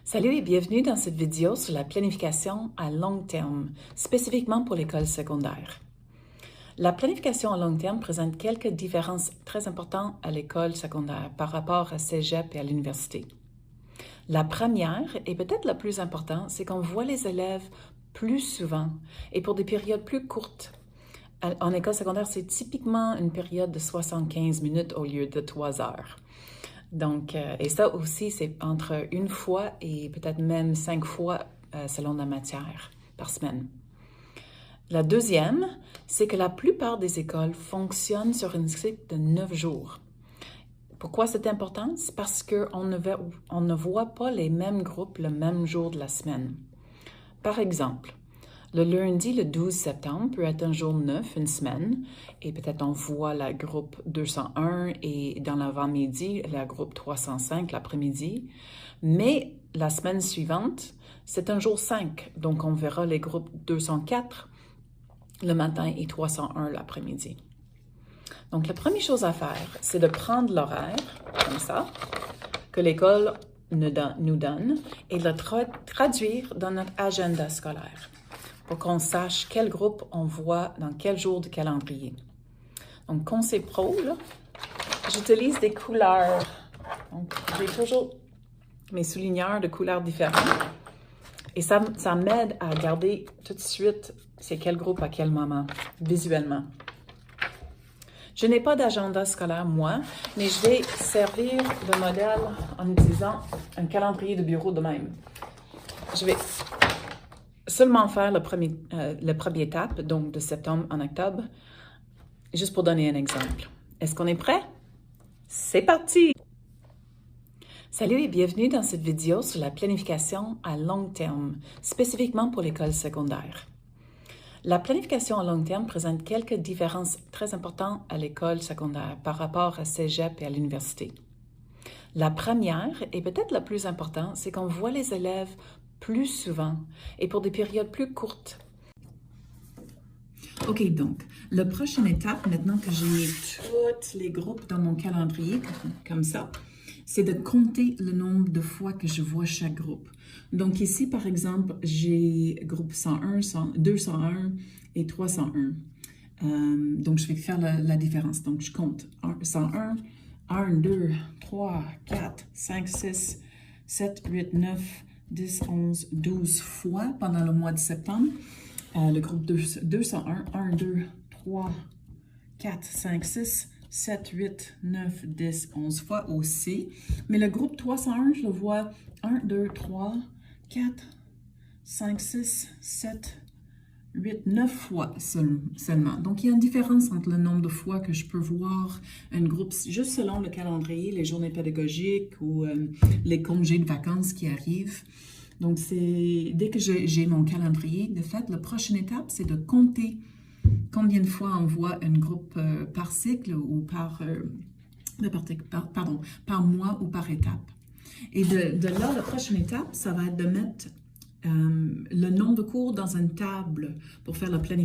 Salut et bienvenue dans cette vidéo sur la planification à long terme, spécifiquement pour l'école secondaire. La planification à long terme présente quelques différences très importantes à l'école secondaire par rapport à cégep et à l'université. La première, et peut-être la plus importante, c'est qu'on voit les élèves plus souvent et pour des périodes plus courtes. En école secondaire, c'est typiquement une période de 75 minutes au lieu de 3 heures. Donc, et ça aussi, c'est entre une fois et peut-être même 5 fois selon la matière par semaine. La deuxième, c'est que la plupart des écoles fonctionnent sur un cycle de 9 jours. Pourquoi c'est important? C'est parce qu'on ne voit pas les mêmes groupes le même jour de la semaine. Par exemple, le lundi, le 12 septembre, peut être un jour neuf, une semaine, et peut-être on voit la groupe 201 et dans l'avant-midi, la groupe 305 l'après-midi. Mais la semaine suivante, c'est un jour 5, donc on verra les groupes 204 le matin et 301 l'après-midi. Donc la première chose à faire, c'est de prendre l'horaire, comme ça, que l'école nous donne, et de le traduire dans notre agenda scolaire, pour qu'on sache quel groupe on voit dans quel jour de calendrier. Donc, Concept Pro, j'utilise des couleurs. Donc, j'ai toujours mes souligneurs de couleurs différentes. Et ça m'aide à regarder tout de suite c'est quel groupe à quel moment, visuellement. Je n'ai pas d'agenda scolaire, moi, mais je vais servir de modèle en utilisant un calendrier de bureau de même. Je vais seulement faire le premier étape, donc de septembre en octobre, juste pour donner un exemple. Est-ce qu'on est prêt? C'est parti! Salut et bienvenue dans cette vidéo sur la planification à long terme, spécifiquement pour l'école secondaire. La planification à long terme présente quelques différences très importantes à l'école secondaire par rapport à cégep et à l'université. La première, et peut-être la plus importante, c'est qu'on voit les élèves plus souvent et pour des périodes plus courtes. OK, donc, la prochaine étape, maintenant que j'ai mis tous les groupes dans mon calendrier, comme ça, c'est de compter le nombre de fois que je vois chaque groupe. Donc ici, par exemple, j'ai groupe 101, 201 et 301. Donc, je vais faire la différence. Donc, je compte 101, 1, 2, 3, 4, 5, 6, 7, 8, 9, 10, 11, 12 fois pendant le mois de septembre. Le groupe 201, 1, 2, 3, 4, 5, 6, 7, 8, 9, 10, 11 fois aussi. Mais le groupe 301, je le vois 1, 2, 3, 4, 5, 6, 7, 8, 9 fois seulement. Donc, il y a une différence entre le nombre de fois que je peux voir un groupe, juste selon le calendrier, les journées pédagogiques ou les congés de vacances qui arrivent. Donc, dès que j'ai mon calendrier, de fait, la prochaine étape, c'est de compter combien de fois on voit un groupe par cycle ou par mois ou par étape. Et de là, la prochaine étape, ça va être de mettre le nombre de cours dans une table pour faire la planification.